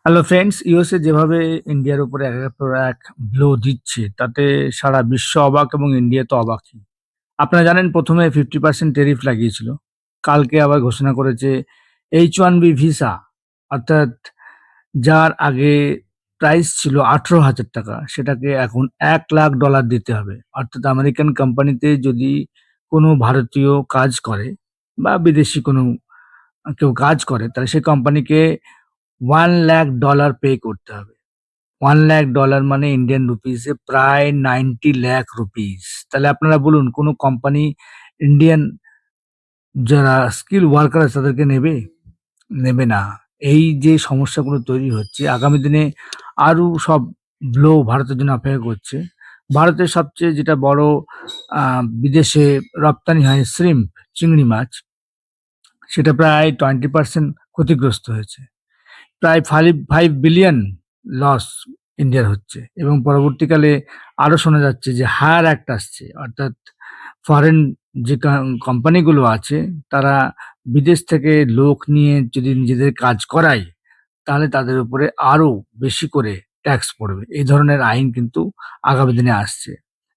Hello friends, USA যেভাবে ইন্ডিয়ার উপরে একের পর এক ব্লো দিচ্ছে তাতে সারা বিশ্ব অবাক এবং ইন্ডিয়া তো অবাকই। আপনারা জানেন প্রথমে 50% ট্যারিফ লাগিয়েছিল। কালকে আবার ঘোষণা করেছে H-1B ভিসা, অর্থাৎ যার আগে প্রাইস ছিল ৳১৮,০০০, সেটাকে এখন $১,০০,০০০ দিতে হবে। অর্থাৎ আমেরিকান কোম্পানিতে যদি কোনো ভারতীয় কাজ করে বা বিদেশি কোনো কেউ কাজ করে তাহলে সেই কোম্পানিকে $1,০০,০০০ পে করতে হবে। $1,০০,০০০ মানে ইন্ডিয়ান রুপিসে প্রায় 90 লাখ রুপিস। তাহলে আপনারা বলুন, কোনো কোম্পানি ইন্ডিয়ান যারা স্কিল ওয়ার্কার আছে তাদেরকে নেবে? নেবে না। এই যে সমস্যাগুলো তৈরি হচ্ছে, আগামী দিনে আরো সব ব্লো ভারতের জন্য অপেক্ষা করছে। ভারতের সবচেয়ে যেটা বড় আ বিদেশে রপ্তানি হয় শ্রিম্প, চিংড়ি মাছ, সেটা প্রায় 20% ক্ষতিগ্রস্ত হয়েছে। প্রায় 5 বিলিয়ন লস ইন্ডিয়ার হচ্ছে এবং পরবর্তীকালে আরো শোনা যাচ্ছে যে হায়ার অ্যাক্ট আসছে। অর্থাৎ ফরেন যে কোম্পানিগুলো আছে তারা বিদেশ থেকে লোক নিয়ে যদি নিজেদের কাজ করায়, তাহলে তাদের উপরে আরো বেশি করে ট্যাক্স পড়বে। এই ধরনের আইন কিন্তু আগামী দিনে আসছে।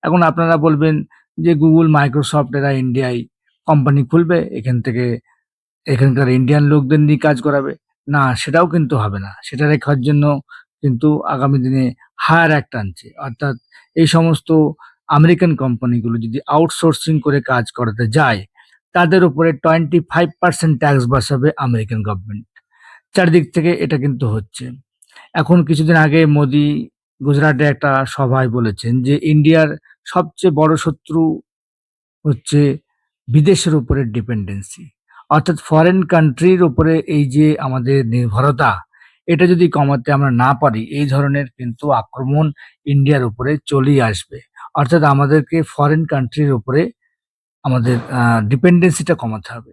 এখন আপনারা বলবেন যে Google, Microsoft এরা ইন্ডিয়ায় কোম্পানি খুলবে, এখান থেকে এখানকার ইন্ডিয়ান লোকদের নিয়ে কাজ করাবে। না, সেটাও কিন্তু হবে না। সেটা রেখার জন্য কিন্তু আগামী দিনে হায়ার অ্যাক্ট আনছে। অর্থাৎ এই সমস্ত আমেরিকান কোম্পানিগুলো যদি আউটসোর্সিং করে কাজ করাতে যায়, তাদের উপরে 25% ট্যাক্স বসাবে আমেরিকান গভর্নমেন্ট। চারিদিক থেকে এটা কিন্তু হচ্ছে। এখন কিছুদিন আগে মোদি গুজরাটে একটা সভায় বলেছেন যে ইন্ডিয়ার সবচেয়ে বড় শত্রু হচ্ছে বিদেশের উপরে ডিপেন্ডেন্সি। অর্থাৎ ফরেন কান্ট্রির উপরে এই যে আমাদের নির্ভরতা, এটা যদি কমাতে আমরা না পারি, এই ধরনের কিন্তু আক্রমণ ইন্ডিয়ার উপরে চলেই আসবে। অর্থাৎ আমাদেরকে ফরেন কান্ট্রির উপরে আমাদের ডিপেন্ডেন্সিটা কমাতে হবে।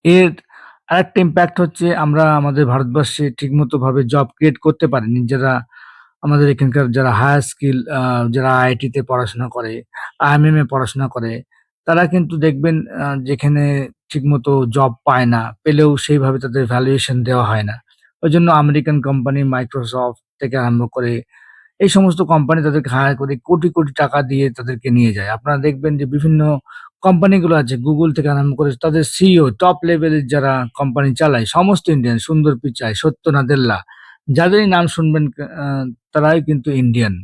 এর আরেকটা ইমপ্যাক্ট হচ্ছে আমরা আমাদের ভারতবর্ষে ঠিকমতো ভাবে জব ক্রিয়েট করতে পারিনি। যারা আমাদের এখানকার যারা হায়ার স্কিল যারা আইআইটিতে পড়াশোনা করে, আইএমএম এ পড়াশোনা করে, তারা কিন্তু দেখবেন যেখানে ঠিকমতো জব পায় না, পেলেও সেইভাবে তাদের ভ্যালুয়েশন দেওয়া হয় না। ওইজন্য আমেরিকান কোম্পানি Microsoft থেকে আরম্ভ করে এই সমস্ত কোম্পানি তাদেরকে হায়ার করে কোটি, কোটি টাকা দিয়ে তাদেরকে নিয়ে যায়। আপনারা দেখবেন যে বিভিন্ন কোম্পানিগুলো আছে Google থেকে আরম্ভ করে তাদের সিইও টপ লেভেলের যারা কোম্পানি চালায় সমস্ত ইন্ডিয়ান, সুন্দর পিচাই, সত্য নাদেল্লা, যাদেরই নাম শুনবেন তারাই কিন্তু ইন্ডিয়ান।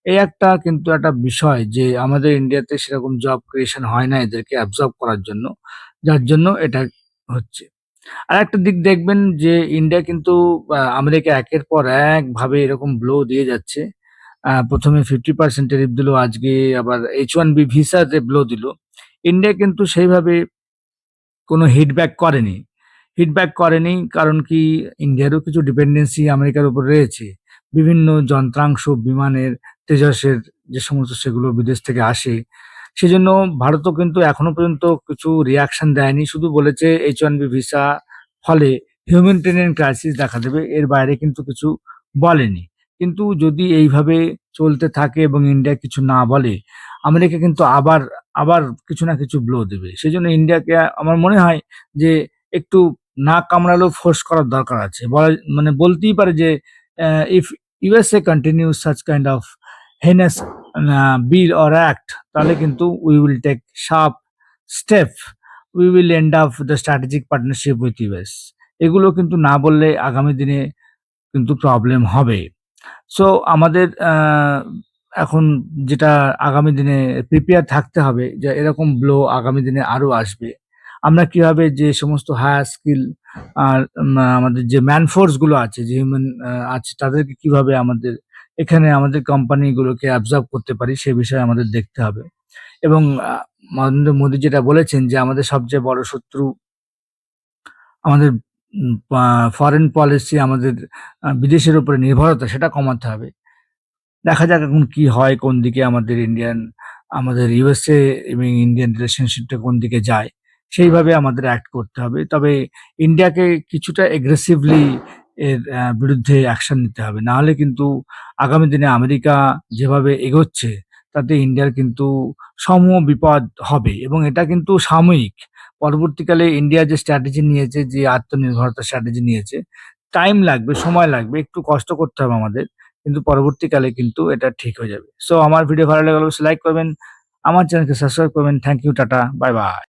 এই একটা কিন্তু একটা বিষয় যে আমাদের ইন্ডিয়াতে সেরকম জব ক্রিয়েশন হয় না এদেরকে অ্যাবসর্ব করার জন্য। যার জন্য এটা হচ্ছে। আরেকটা দিক দেখবেন যে ইন্ডিয়া কিন্তু আমেরিকা একের পর এক ভাবে এরকম ব্লো দিয়ে যাচ্ছে। ১ম এ 50% ট্যারিফ দিল, আজকে আবার H-1B ভিসাতে ব্লো দিল। ইন্ডিয়া কিন্তু সেইভাবে কোনো হিট ব্যাক করেনি। হিট ব্যাক করেনি কারণ কি, ইন্ডিয়ারও কিছু ডিপেন্ডেন্সি আমেরিকার উপর রয়েছে। বিভিন্ন যন্ত্রাংশ বিমানের, তেজসের যে সমস্ত সেগুলো বিদেশ থেকে আসে। সেজন্য ভারতও কিন্তু এখনো পর্যন্ত কিছু রিঅ্যাকশন দেয়নি। শুধু বলেছে H-1B ভিসা ফলে হিউম্যানিটেরিয়ান ক্রাইসিস দেখা দেবে। এর বাইরে কিন্তু কিছু বলেনি। কিন্তু যদি এইভাবে চলতে থাকে এবং ইন্ডিয়া কিছু না বলে, আমেরিকা কিন্তু আবার কিছু না কিছু ব্লো দেবে। সেজন্য ইন্ডিয়াকে আমার মনে হয় যে একটু নাক কামড়ালেও ফোর্স করার দরকার আছে। মানে বলতেই পারে যে if USA continues such kind of heinous bill or act, তাহলে কিন্তু we will take sharp step. We will end up the strategic partnership with US. এগুলো কিন্তু না বললে আগামী দিনে কিন্তু প্রবলেম হবে। সো আমাদের এখন যেটা আগামী দিনে প্রিপেয়ার থাকতে হবে যে এরকম ব্লো আগামী দিনে আরো আসবে। আমরা কিভাবে যে সমস্ত হায়ার স্কিল আর আমাদের যে ম্যান ফোর্স গুলো আছে, যে হিউম্যান আছে, তাদেরকে কিভাবে আমাদের এখানে আমাদের কোম্পানিগুলোকে অ্যাবজর্ব করতে পারি সে বিষয়ে আমাদের দেখতে হবে। এবং নরেন্দ্র মোদী যেটা বলেছেন যে আমাদের সবচেয়ে বড় শত্রু আমাদের ফরেন পলিসি, আমাদের বিদেশের উপরে নির্ভরতা, সেটা কমাতে হবে। দেখা যাক এখন কি হয়, কোন দিকে আমাদের ইউএসএ এবং ইন্ডিয়ান রিলেশনশিপটা কোন দিকে যায়। সেইভাবে আমাদের অ্যাক্ট করতে হবে। তবে ইন্ডিয়াকে কিছুটা এগ্রেসিভলি এর বিরুদ্ধে অ্যাকশন নিতে হবে। নাহলে কিন্তু আগামী দিনে আমেরিকা যেভাবে এগোচ্ছে তাতে ইন্ডিয়ার কিন্তু সমূহ বিপদ হবে এবং এটা কিন্তু সাময়িক। পরবর্তীকালে ইন্ডিয়া যে স্ট্র্যাটেজি নিয়েছে, যে আত্মনির্ভরতার স্ট্র্যাটেজি নিয়েছে, টাইম লাগবে, সময় লাগবে, একটু কষ্ট করতে হবে আমাদের। কিন্তু পরবর্তীকালে কিন্তু এটা ঠিক হয়ে যাবে। সো আমার ভিডিও ভালো লাগলে অবশ্যই লাইক করবেন। আমার চ্যানেলকে সাবস্ক্রাইব করবেন। Thank you, tata, bye, by.